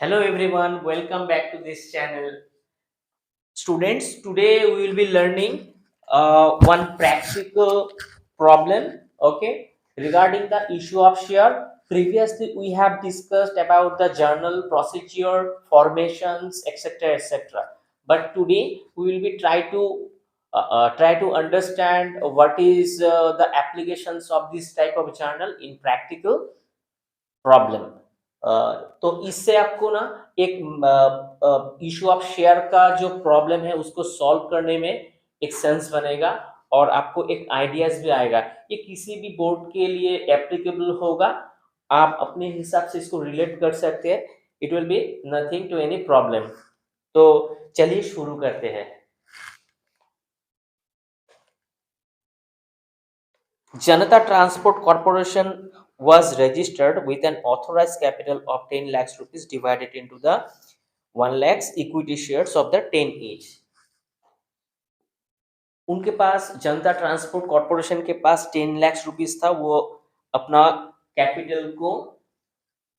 Hello everyone, welcome back to this channel. Students, today we will be learning one practical problem, okay, regarding the issue of share. Previously, we have discussed about the journal procedure, formations, etc., etc. But today we will be try to understand what is the applications of this type of journal in practical problem. तो इससे आपको ना एक issue of share का जो problem है उसको solve करने में एक सेंस बनेगा और आपको एक आइडियाज भी आएगा। ये किसी भी बोर्ड के लिए एप्लीकेबल होगा, आप अपने हिसाब से इसको रिलेट कर सकते हैं। It will be nothing to any problem. तो चलिए शुरू करते हैं। Janata Transport Corporation was registered with an authorized capital of 10 lakhs rupees divided into the 1 lakhs equity shares of the 10 each. उनके पास जनता ट्रांसपोर्ट कॉर्पोरेशन के पास 10 लाख रुपीस था। वो अपना कैपिटल को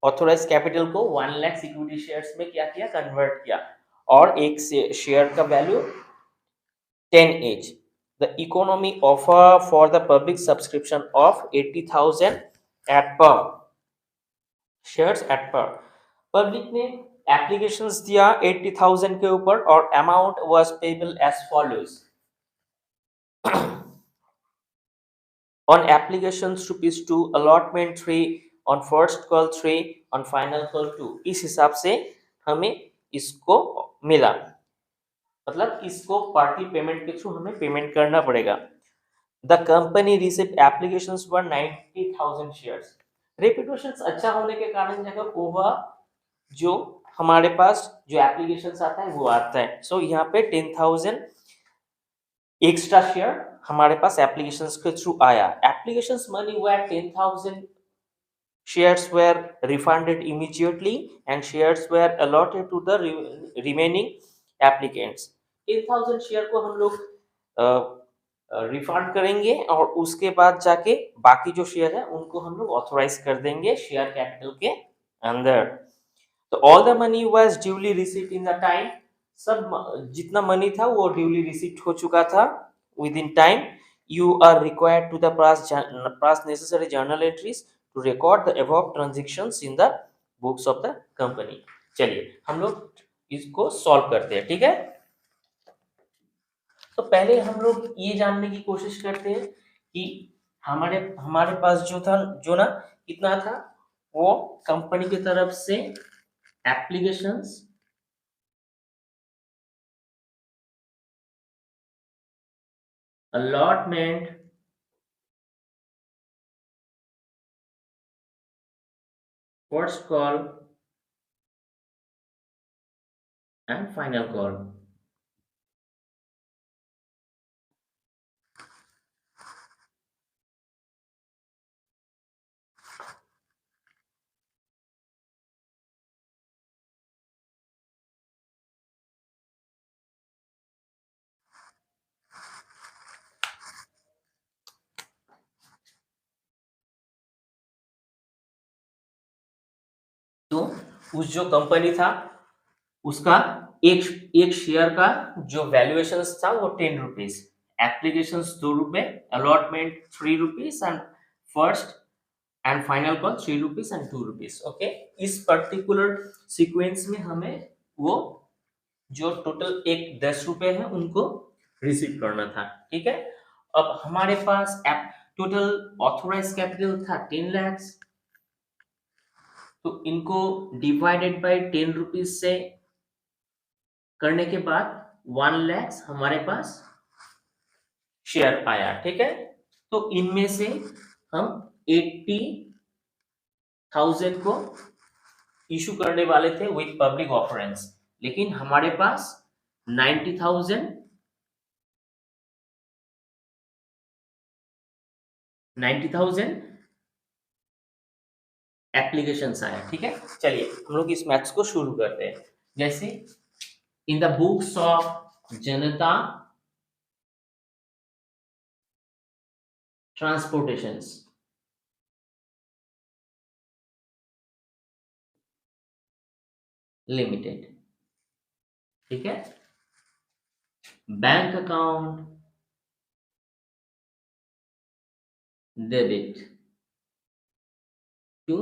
ऑथोराइज कैपिटल को 1 लाख इक्विटी शेयर्स में क्या किया, कन्वर्ट किया और एक शेयर का value 10 each. The economy offer for the public subscription of 80,000 at per shares at per. Public ने एप्लीकेशंस दिया 80,000 के ऊपर और amount was payable as follows. on applications rupees 2, allotment 3, on first call 3, on final call 2। इस हिसाब से हमें इसको मिला, मतलब इसको पार्टी पेमेंट के थ्रू हमें पेमेंट करना पड़ेगा। The company receive applications were 90,000 shares. Reputation अच्छा होने के कारण जगह ओवर जो हमारे पास जो एप्लीकेशंस आता है वो आता है। सो यहाँ पे 10,000 एक्स्ट्रा शेयर हमारे पास एप्लीकेशंस के थ्रू आया। Applications money were 10,000 shares were refunded immediately and shares were allotted to the remaining applicants। 10,000 share को हम लोग रिफंड करेंगे और उसके बाद जाके बाकी जो शेयर है उनको हम लोग ऑथोराइज कर देंगे शेयर कैपिटल के अंदर। तो all the money was duly received in the time. सब जितना मनी था वो ड्यूली रिसीव्ड हो चुका था within time. You are required to the pass necessary journal entries to record the above transactions in the books of the company. चलिए हम लोग इसको सॉल्व करते हैं, ठीक है। तो पहले हम लोग ये जानने की कोशिश करते हैं कि हमारे हमारे पास जो था, जो ना कितना था, वो कंपनी की तरफ से applications allotment first call and final call। तो उस जो कंपनी था उसका एक एक शेयर का जो वैल्यूएशन था वो 10 रुपीज, एप्लीकेशन 2 रुपए, allotment 3 rupees and first and final call 3 rupees and 2 rupees. Okay, इस पर्टिकुलर सीक्वेंस में हमें वो जो टोटल एक 10 रुपए है उनको रिसीव करना था, ठीक है। अब हमारे पास टोटल ऑथोराइज कैपिटल था 10 लाख, तो इनको डिवाइडेड बाय 10 रुपीज से करने के बाद 1 लाख हमारे पास शेयर आया, ठीक है। तो इनमें से हम 80,000 को इशू करने वाले थे विथ पब्लिक ऑफरेंस, लेकिन हमारे पास 90,000 एप्लीकेशंस आया, ठीक है। चलिए हम लोग इस मैथ्स को शुरू करते हैं। जैसे इन the books of Janata ट्रांसपोर्टेशंस, limited, ठीक है। Bank account debit to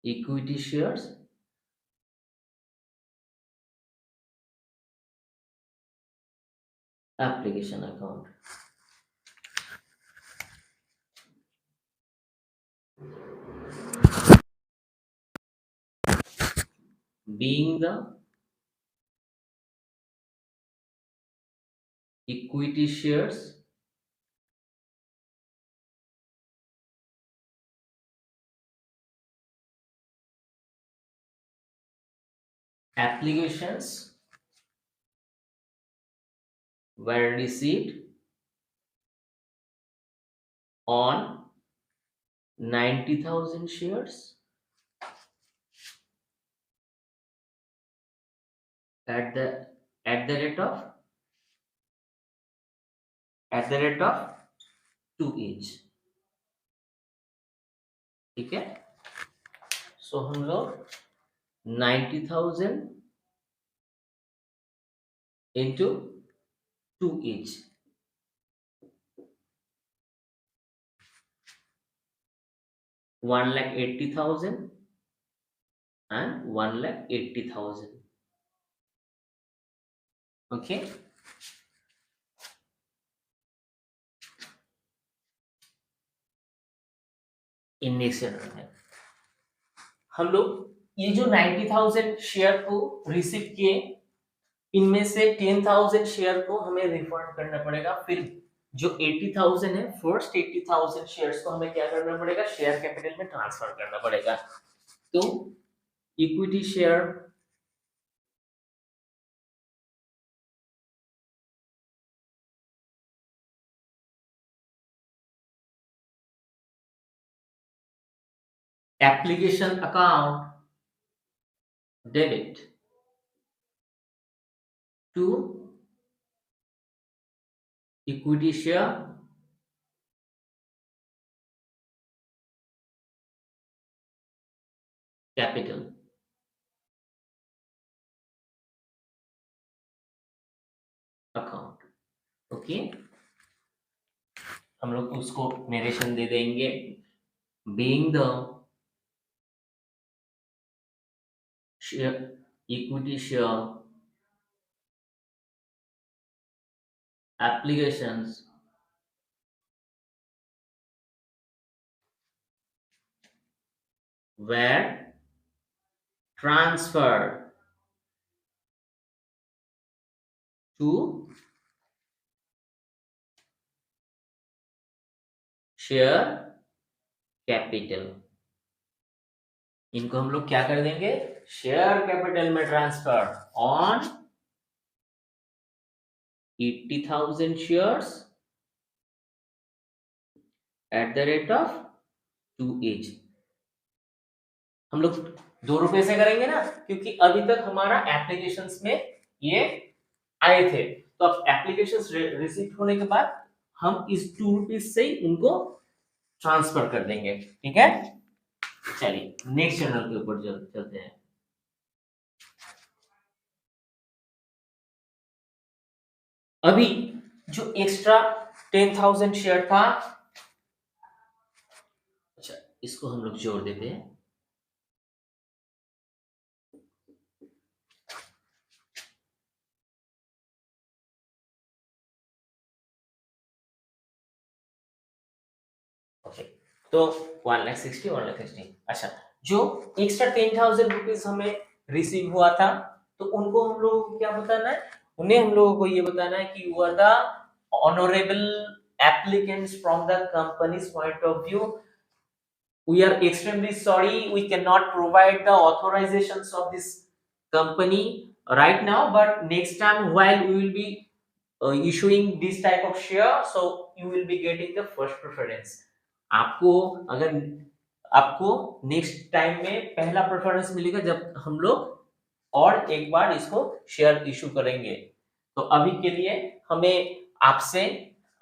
equity shares application account. Being the equity shares applications were received on 90,000 shares at the rate of 2 each, ठीक है। सो हम लोग 90,000 into 2 each, 1,80,000 and 1,80,000, okay। In next है हम लोग ये जो 90,000 शेयर को रिसीव किए, इनमें से 10,000 शेयर को हमें रिफंड करना पड़ेगा। फिर जो 80,000 है, फर्स्ट 80,000 शेयर्स को हमें क्या करना पड़ेगा, शेयर कैपिटल में ट्रांसफर करना पड़ेगा। तो equity share application account debit to equity share capital account, okay. हम लोग उसको नरेशन दे देंगे। Being the share equity share applications were transferred to share capital। इनको हम लोग क्या कर देंगे, शेयर कैपिटल में transfer on 80,000 shares at the rate of 2 each। हम लोग 2 रुपए से करेंगे ना, क्योंकि अभी तक हमारा एप्लीकेशंस में ये आए थे। तो अब एप्लीकेशंस रिसीव होने के बाद हम इस 2 रुपीज से ही उनको ट्रांसफर कर देंगे, ठीक है। चलिए नेक्स्ट चैनल के ऊपर चलते हैं। अभी जो एक्स्ट्रा 10,000 शेयर था, अच्छा इसको हम लोग जोड़ देते हैं। ओके, तो 1,60,000 1,60,000। अच्छा, जो एक्स्ट्रा 10,000 रुपीज हमें रिसीव हुआ था, तो उनको हम लोगों को क्या बताना है, उन्हें हम लोगों को ये बताना है कि you are the honourable applicants from the companies point of view. We are extremely sorry we cannot provide the authorizations of this company right now, but next time while we will be issuing this type of share, so you will be getting the first preference। आपको अगर आपको next time में पहला preference मिलेगा जब हम लोग और एक बार इसको शेयर इशू करेंगे। तो अभी के लिए हमें आपसे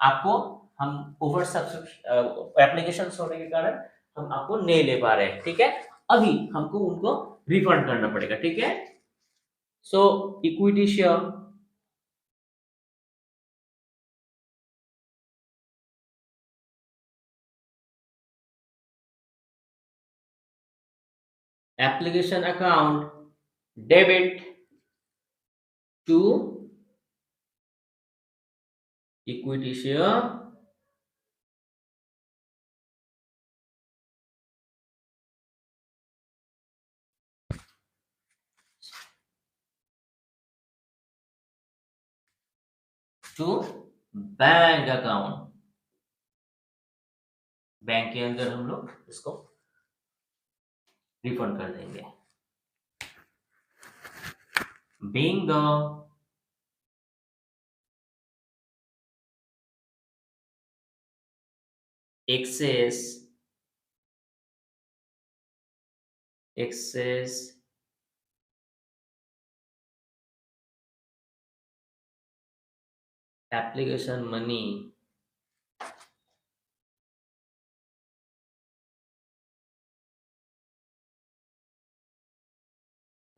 आपको हम ओवर सब्सक्रिप्शन एप्लीकेशन होने के कारण हम आपको नहीं ले पा रहे हैं, ठीक है। अभी हमको उनको रिफंड करना पड़ेगा, ठीक है। So equity share application account debit to equity share to bank account. Bank के अंदर हम लोग इसको रिफंड कर देंगे। being the excess application money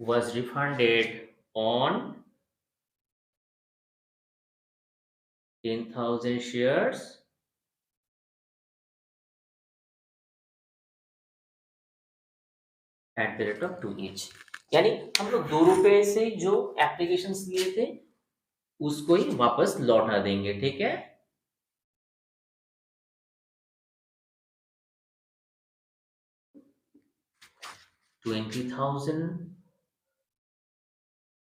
was refunded on 10,000 shares at the rate of 2 each। यानी हम लोग 2 रुपए से जो एप्लीकेशंस लिए थे उसको ही वापस लौटा देंगे, ठीक है। 20,000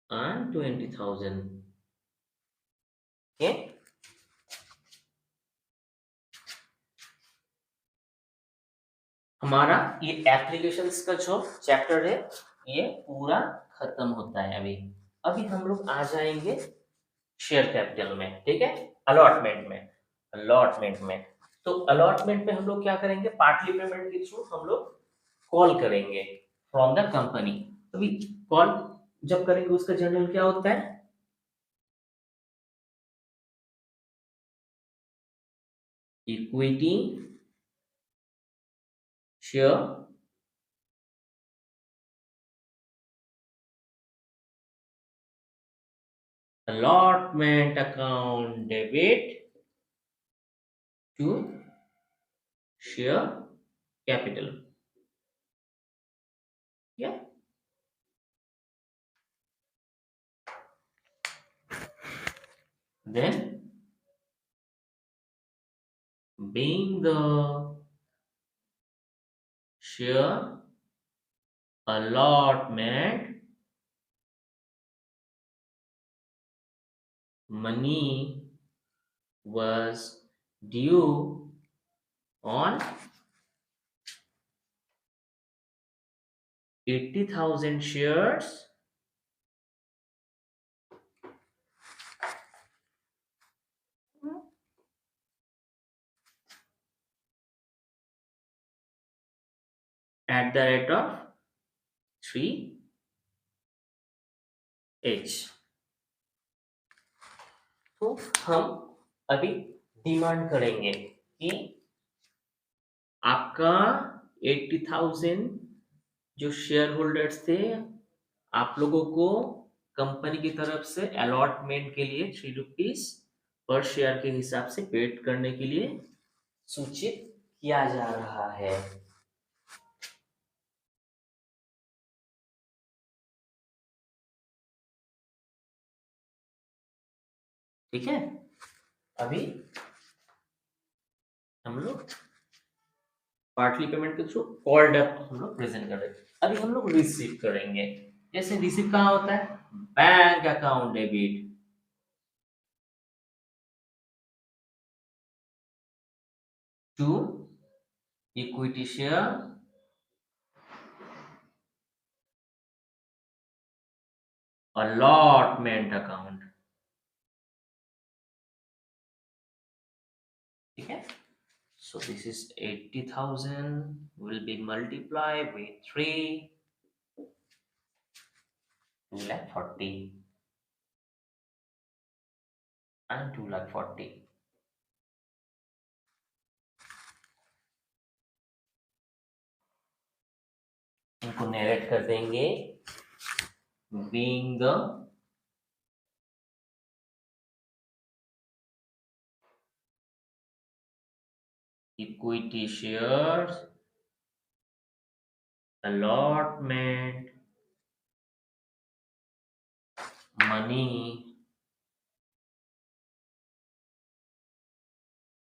and 20,000, ओके। हमारा ये एप्लीकेशंस का जो चैप्टर है ये पूरा खत्म होता है। अभी हम लोग आ जाएंगे शेयर कैपिटल में, ठीक है। अलॉटमेंट में तो अलॉटमेंट में हम लोग क्या करेंगे, पार्टली पेमेंट के थ्रू हम लोग कॉल करेंगे फ्रॉम द कंपनी। अभी कॉल जब करेंगे उसका जनरल क्या होता है, equity share allotment account debit to share capital, yeah। Then being the share allotment money was due on 80,000 shares at the rate of 3 each। तो हम अभी डिमांड करेंगे कि आपका 80,000 जो शेयर होल्डर्स थे आप लोगों को कंपनी की तरफ से अलॉटमेंट के लिए 3 रुपीज पर शेयर के हिसाब से पेड करने के लिए सूचित किया जा रहा है, ठीक है। अभी हम लोग पार्टली पेमेंट के थ्रू कॉल्ड अप हम लोग प्रेजेंट कर रहे हैं। अभी हम लोग रिसीव करेंगे। जैसे रिसीव कहाँ होता है, bank account debit to equity share allotment account, ठीक है। So this is 80,000 will be multiplied with 3, 2,40,000 and 2,40,000। इनको नरेट कर देंगे। Being the equity shares allotment money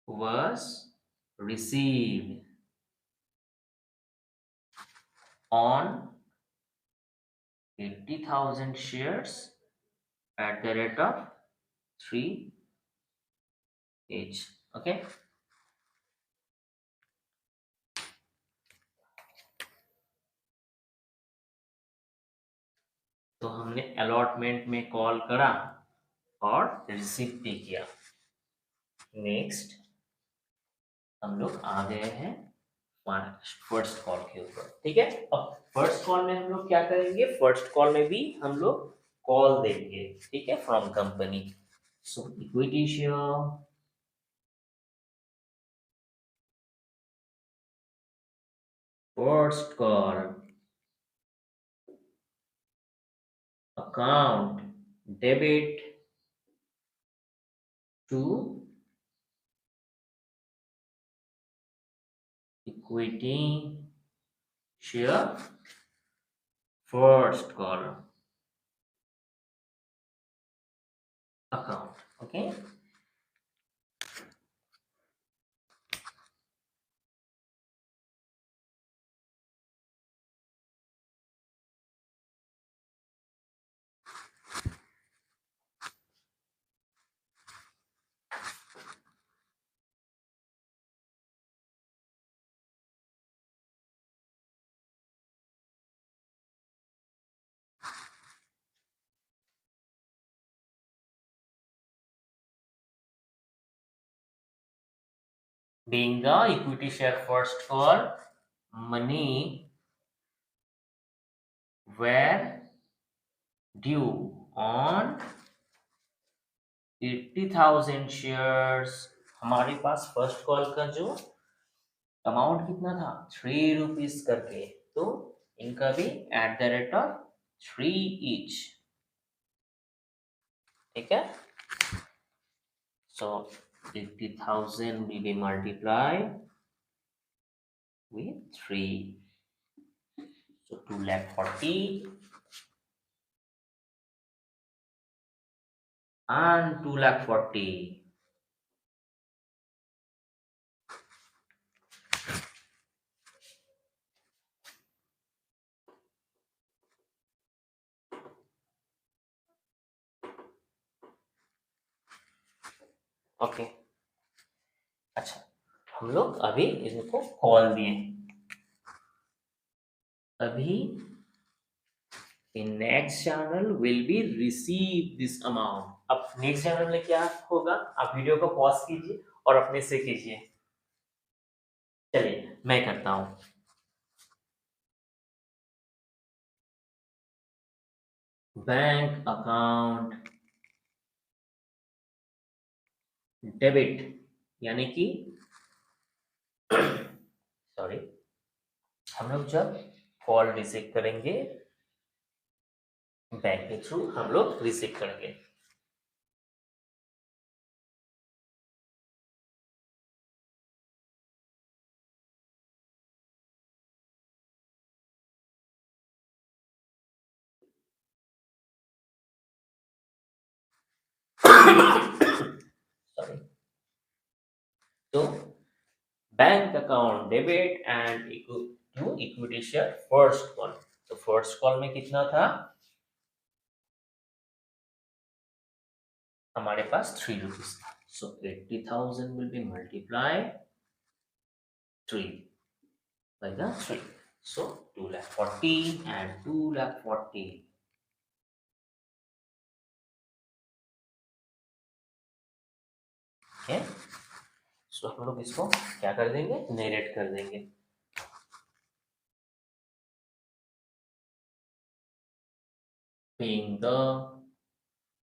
was received on 80,000 shares at the rate of 3 each. Okay. तो हमने allotment में call करा और रिसीव भी किया। नेक्स्ट हम लोग आ गए हैं फर्स्ट कॉल के ऊपर। ठीक है, अब फर्स्ट कॉल में हम लोग क्या करेंगे, फर्स्ट कॉल में भी हम लोग कॉल देंगे। ठीक है, from company. So equity share first call account debit to equity share first column account. Okay, being the equity share first call, money were due on 80,000 shares. हमारे पास फर्स्ट कॉल का जो अमाउंट कितना था, 3 rupees करके, तो इनका भी at the rate of 3 each. ठीक है, सो 80,000 will be multiplied with 3, so 2,40,000 and 2,40,000. Okay, अच्छा, हम लोग अभी इनको कॉल दिए। अभी in next channel will be receive this amount। अब नेक्स्ट चैनल में क्या होगा, आप वीडियो को पॉज कीजिए और अपने से कीजिए। चलिए मैं करता हूं। बैंक अकाउंट डेबिट, यानी कि सॉरी, हम लोग जब कॉल रिसीव करेंगे बैंक के थ्रू, हम लोग रिसीव करेंगे। सॉरी, तो bank account debit and to equity share first call. तो फर्स्ट कॉल में कितना था हमारे पास, 3 रुपीज था। So 80,000 will be multiply 3 by the 3, so 2,40,000 and 2,40,000। okay, so हम लोग इसको क्या कर देंगे, नरेट कर देंगे। Paying the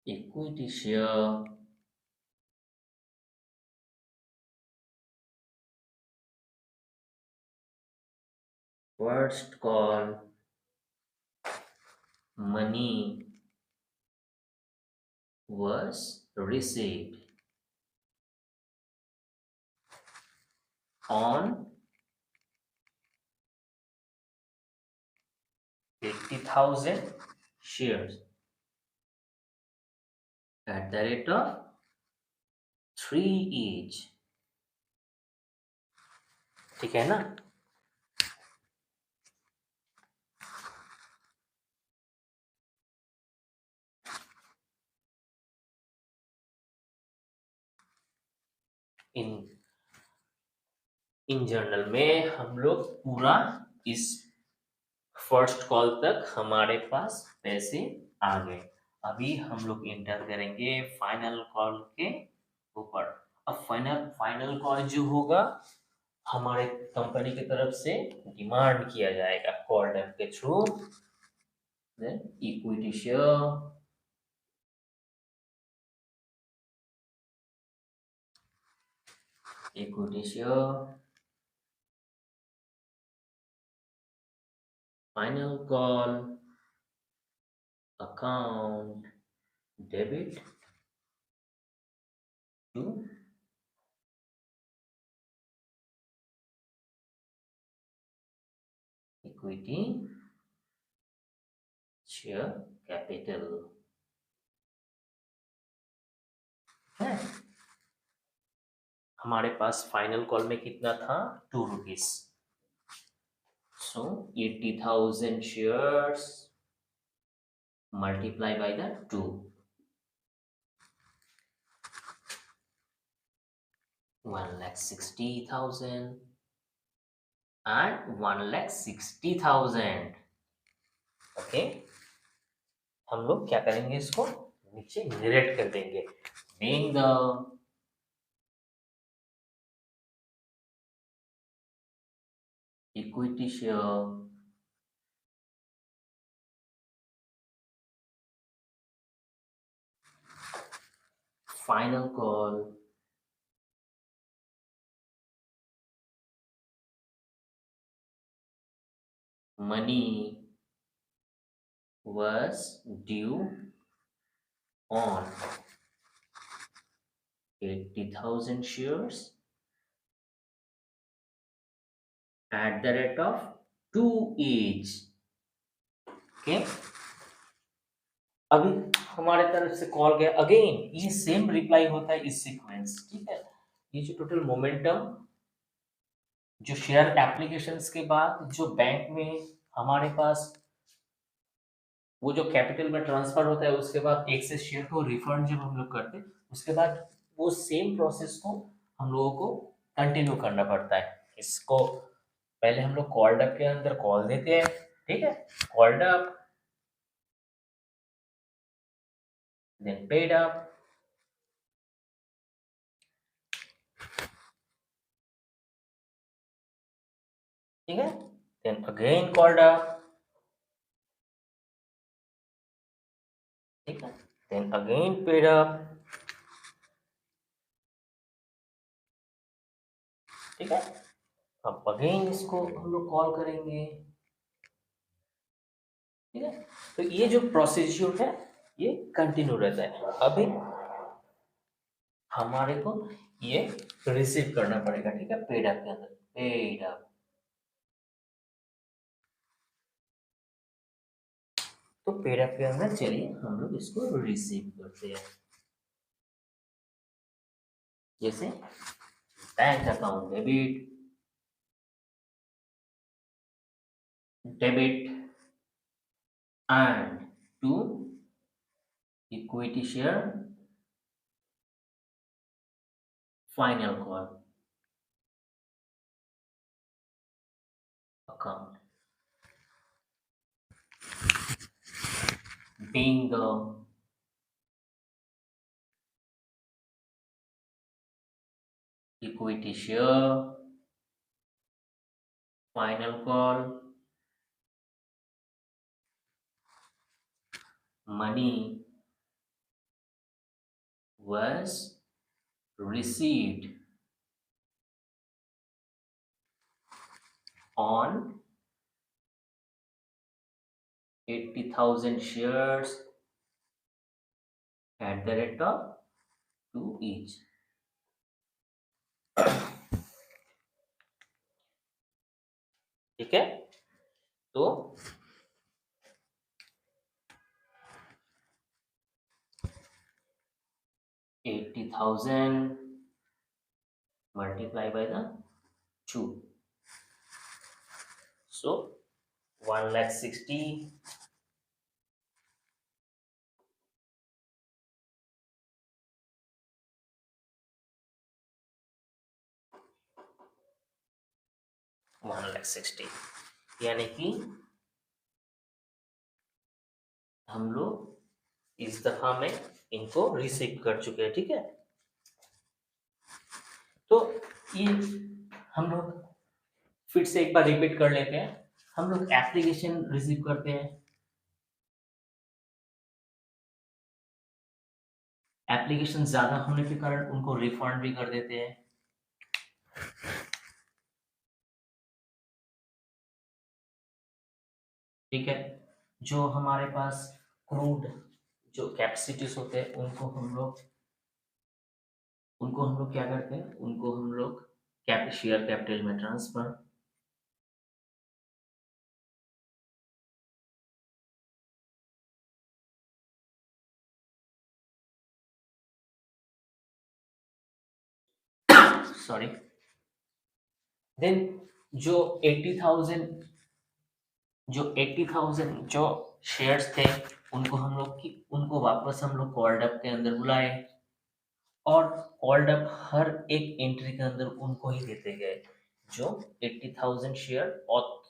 equity share first call money was received on 80,000 shares at the rate of 3 each. ठीक है ना? इन इन जनरल में हम लोग पूरा इस फर्स्ट कॉल तक हमारे पास पैसे आ गए। अभी हम लोग इंटर करेंगे फाइनल कॉल के ऊपर। अब फाइनल फाइनल कॉल जो होगा हमारे कंपनी की तरफ से डिमांड किया जाएगा कॉल डेप के थ्रू। Then equity share, equity share, final call, account, debit to equity share capital है। हमारे पास फाइनल कॉल में कितना था? 2 rupees. So 80,000 shares multiply by the 2, 1,60,000 and 1,60,000। Okay, हम लोग क्या करेंगे, इसको नीचे निरेट कर देंगे। being the equity share final call money was due on 80,000 shares at the rate of 2 each। Okay, अभी हमारे तरफ से कॉल गया, अगेन ये सेम रिप्लाई होता है इस सीक्वेंस। ठीक है, ये जो टोटल मोमेंटम जो शेयर एप्लीकेशंस के बाद जो बैंक में हमारे पास वो जो कैपिटल में ट्रांसफर होता है, उसके बाद एक से शेयर को रिफंड जब हम लोग करते हैं, उसके बाद वो सेम प्रोसेस को हम लोगों को कंटिन्यू करना पड़ता है। इसको पहले हम लोग कॉल्ड अप के अंदर कॉल देते हैं। ठीक है, called up, then paid up, ठीक है, देन अगेन कॉल्ड अप, ठीक है, देन अगेन पेड अप, ठीक है। अब अगेन इसको हम लोग कॉल करेंगे। ठीक है, तो ये जो प्रोसीजर है ये कंटिन्यू रहता है। अभी हमारे को ये रिसीव करना पड़ेगा। ठीक है, पेड अप के अंदर, पेड अप, तो पेड अप के अंदर चलिए हम लोग इसको रिसीव करते हैं। जैसे bank account debit, debit and to equity share final call account, being the equity share final call money was received on 80,000 shares at the rate of 2 each. ठीक है, तो 80,000 multiply by the 2, so 1,60,000 1,60,000, यानी कि हम लोग इस दफा में इनको रिसीव कर चुके हैं। ठीक है, तो ये हम लोग फिर से एक बार रिपीट कर लेते हैं। हम लोग एप्लीकेशन रिसीव करते हैं, एप्लीकेशन ज्यादा होने के कारण उनको रिफंड भी कर देते हैं। ठीक है, जो हमारे पास क्रूड जो कैपेसिटीज होते हैं उनको हम लोग क्या करते हैं, उनको हम लोग शेयर कैपिटल में ट्रांसफर। सॉरी, देन जो 80,000 जो शेयर्स थे उनको वापस हम लोग कॉल्ड अप के अंदर बुलाए, और कॉल्ड अप हर एक एंट्री के अंदर उनको ही देते गए जो 80,000 शेयर और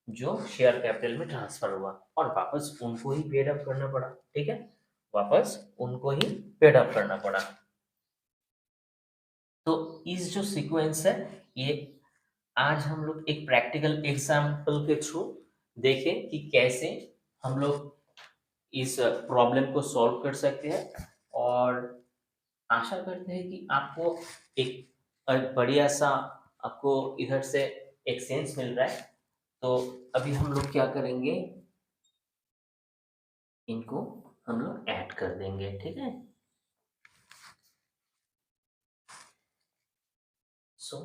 जो शेयर कैपिटल में ट्रांसफर हुआ, और वापस उनको ही पेड अप करना पड़ा। ठीक है, वापस उनको ही पेड अप करना पड़ा। तो इस जो सीक्वेंस है, ये आज हम लोग एक प्रैक्टिकल एग्जाम्पल के थ्रू देखें कि कैसे हम लोग इस प्रॉब्लम को सॉल्व कर सकते हैं, और आशा करते हैं कि आपको एक बढ़िया सा आपको इधर से एक सेंस मिल रहा है। तो अभी हम लोग क्या करेंगे, इनको हम लोग ऐड कर देंगे। ठीक है, सो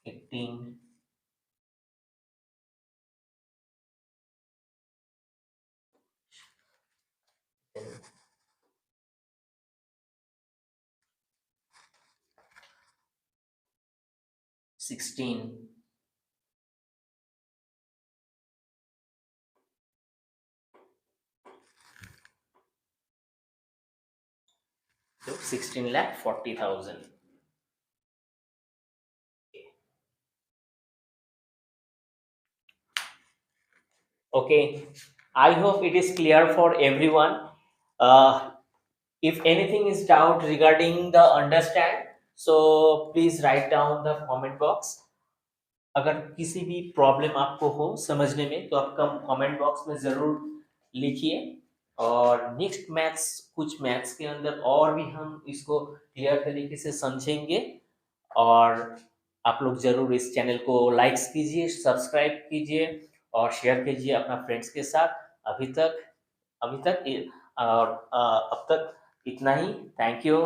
18 16 तो 16,40,000। Okay, I hope it is clear for everyone. If anything is doubt regarding the understand, so please write down the comment box. अगर किसी भी प्रॉब्लम आपको हो समझने में तो आप कमेंट बॉक्स में ज़रूर लिखिए, और नेक्स्ट मैथ्स कुछ मैथ्स के अंदर और भी हम इसको क्लियर तरीके से समझेंगे। और आप लोग ज़रूर इस चैनल को लाइक्स कीजिए, सब्सक्राइब कीजिए और शेयर कीजिए अपना फ्रेंड्स के साथ। अभी तक और अब तक इतना ही। Thank you.